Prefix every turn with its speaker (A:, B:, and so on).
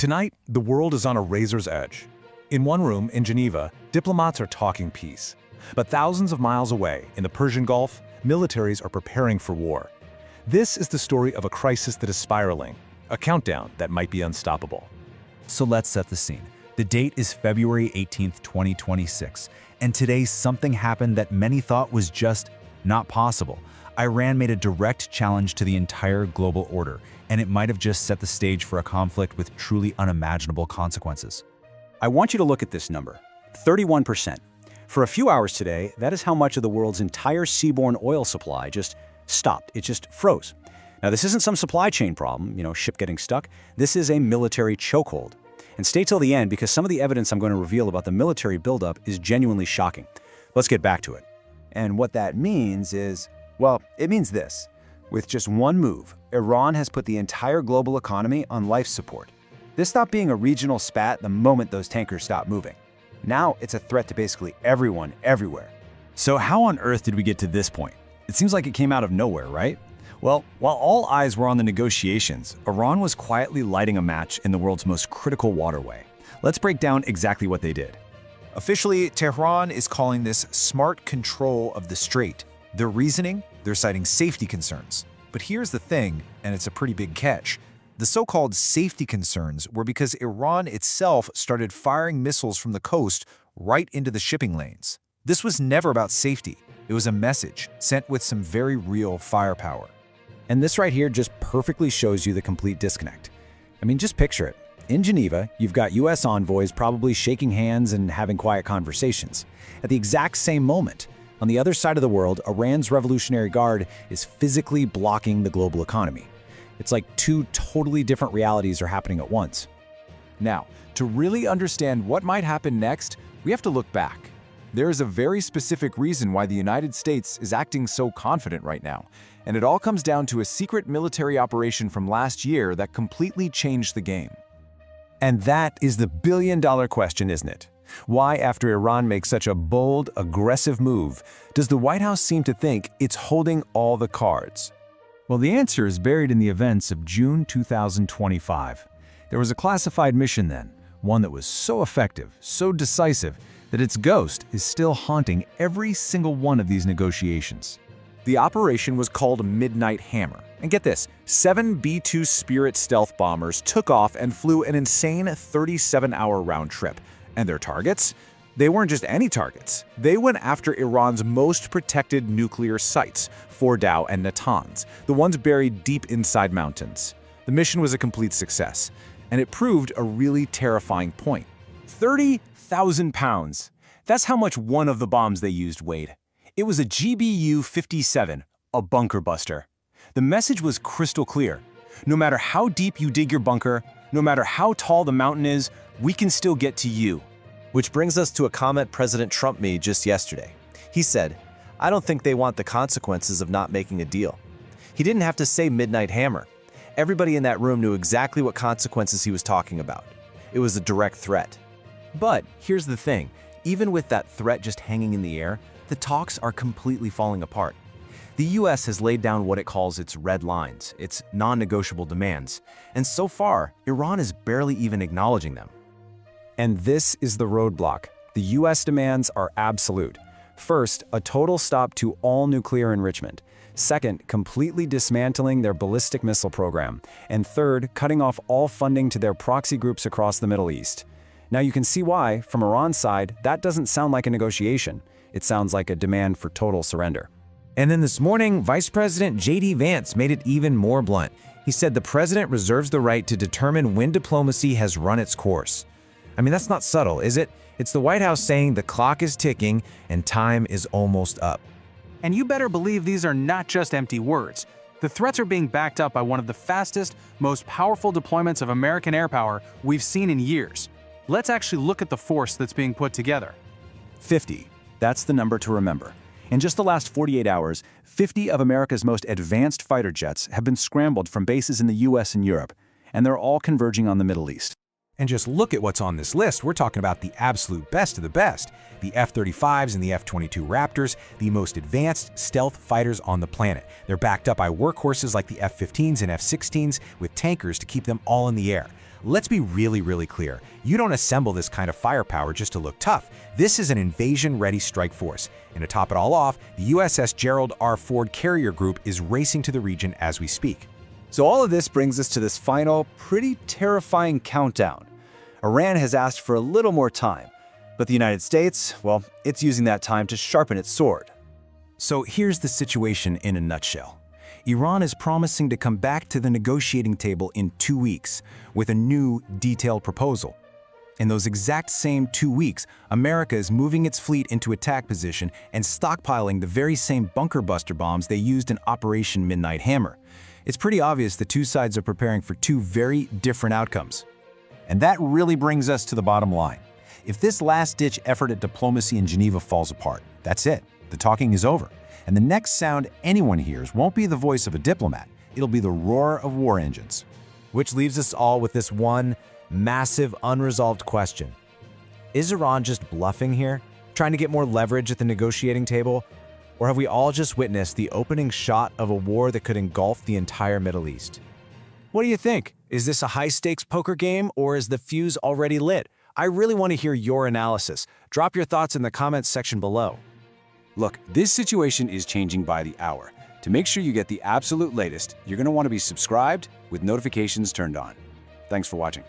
A: Tonight, the world is on a razor's edge. In one room in Geneva, diplomats are talking peace. But thousands of miles away, in the Persian Gulf, militaries are preparing for war. This is the story of a crisis that is spiraling, a countdown that might be unstoppable.
B: So let's set the scene. The date is February 18th, 2026, and today something happened that many thought was just not possible. Iran made a direct challenge to the entire global order, and it might have just set the stage for a conflict with truly unimaginable consequences.
C: I want you to look at this number, 31%. For a few hours today, that is how much of the world's entire seaborne oil supply just stopped. It just froze. Now, this isn't some supply chain problem, ship getting stuck. This is a military chokehold. And stay till the end because some of the evidence I'm going to reveal about the military buildup is genuinely shocking. Let's get back to it.
D: And what that means is, well, it means this. With just one move, Iran has put the entire global economy on life support. This stopped being a regional spat the moment those tankers stopped moving. Now it's a threat to basically everyone, everywhere.
C: So how on earth did we get to this point? It seems like it came out of nowhere, right? Well, while all eyes were on the negotiations, Iran was quietly lighting a match in the world's most critical waterway. Let's break down exactly what they did.
E: Officially, Tehran is calling this smart control of the strait. Their reasoning? They're citing safety concerns. But here's the thing, and it's a pretty big catch. The so-called safety concerns were because Iran itself started firing missiles from the coast right into the shipping lanes. This was never about safety. It was a message sent with some very real firepower.
C: And this right here just perfectly shows you the complete disconnect. I mean, just picture it. In Geneva, you've got US envoys probably shaking hands and having quiet conversations. At the exact same moment, on the other side of the world, Iran's Revolutionary Guard is physically blocking the global economy. It's like two totally different realities are happening at once.
F: Now, to really understand what might happen next, we have to look back. There is a very specific reason why the United States is acting so confident right now, and it all comes down to a secret military operation from last year that completely changed the game.
A: And that is the billion-dollar question, isn't it? Why, after Iran makes such a bold, aggressive move, does the White House seem to think it's holding all the cards?
B: Well, the answer is buried in the events of June 2025. There was a classified mission then, one that was so effective, so decisive, that its ghost is still haunting every single one of these negotiations.
F: The operation was called Midnight Hammer. And get this, 7 B-2 Spirit stealth bombers took off and flew an insane 37-hour round trip. And their targets? They weren't just any targets. They went after Iran's most protected nuclear sites, Fordow and Natanz, the ones buried deep inside mountains. The mission was a complete success, and it proved a really terrifying point. 30,000 pounds. That's how much one of the bombs they used weighed. It was a GBU-57, a bunker buster. The message was crystal clear. No matter how deep you dig your bunker, no matter how tall the mountain is, we can still get to you.
G: Which brings us to a comment President Trump made just yesterday. He said, "I don't think they want the consequences of not making a deal." He didn't have to say Midnight Hammer. Everybody in that room knew exactly what consequences he was talking about. It was a direct threat. But here's the thing, even with that threat just hanging in the air, the talks are completely falling apart. The US has laid down what it calls its red lines, its non-negotiable demands, and so far, Iran is barely even acknowledging them.
C: And this is the roadblock. The US demands are absolute. First, a total stop to all nuclear enrichment. Second, completely dismantling their ballistic missile program. And third, cutting off all funding to their proxy groups across the Middle East. Now you can see why, from Iran's side, that doesn't sound like a negotiation. It sounds like a demand for total surrender.
H: And then this morning, Vice President J.D. Vance made it even more blunt. He said the president reserves the right to determine when diplomacy has run its course. I mean, that's not subtle, is it? It's the White House saying the clock is ticking and time is almost up.
I: And you better believe these are not just empty words. The threats are being backed up by one of the fastest, most powerful deployments of American air power we've seen in years. Let's actually look at the force that's being put together.
C: 50. That's the number to remember. In just the last 48 hours, 50 of America's most advanced fighter jets have been scrambled from bases in the US and Europe, and they're all converging on the Middle East.
A: And just look at what's on this list. We're talking about the absolute best of the best. The F-35s and the F-22 Raptors, the most advanced stealth fighters on the planet. They're backed up by workhorses like the F-15s and F-16s with tankers to keep them all in the air.
B: Let's be really clear. You don't assemble this kind of firepower just to look tough. This is an invasion-ready strike force. And to top it all off, the USS Gerald R. Ford carrier group is racing to the region as we speak.
D: So all of this brings us to this final, pretty terrifying countdown. Iran has asked for a little more time, but the United States, well, it's using that time to sharpen its sword.
C: So here's the situation in a nutshell. Iran is promising to come back to the negotiating table in 2 weeks with a new, detailed proposal. In those exact same 2 weeks, America is moving its fleet into attack position and stockpiling the very same bunker buster bombs they used in Operation Midnight Hammer. It's pretty obvious the two sides are preparing for two very different outcomes.
F: And that really brings us to the bottom line. If this last-ditch effort at diplomacy in Geneva falls apart, that's it. The talking is over. And the next sound anyone hears won't be the voice of a diplomat. It'll be the roar of war engines.
H: Which leaves us all with this one massive unresolved question. Is Iran just bluffing here, trying to get more leverage at the negotiating table? Or have we all just witnessed the opening shot of a war that could engulf the entire Middle East? What do you think? Is this a high-stakes poker game, or is the fuse already lit? I really want to hear your analysis. Drop your thoughts in the comments section below.
C: Look, this situation is changing by the hour. To make sure you get the absolute latest, you're going to want to be subscribed with notifications turned on. Thanks for watching.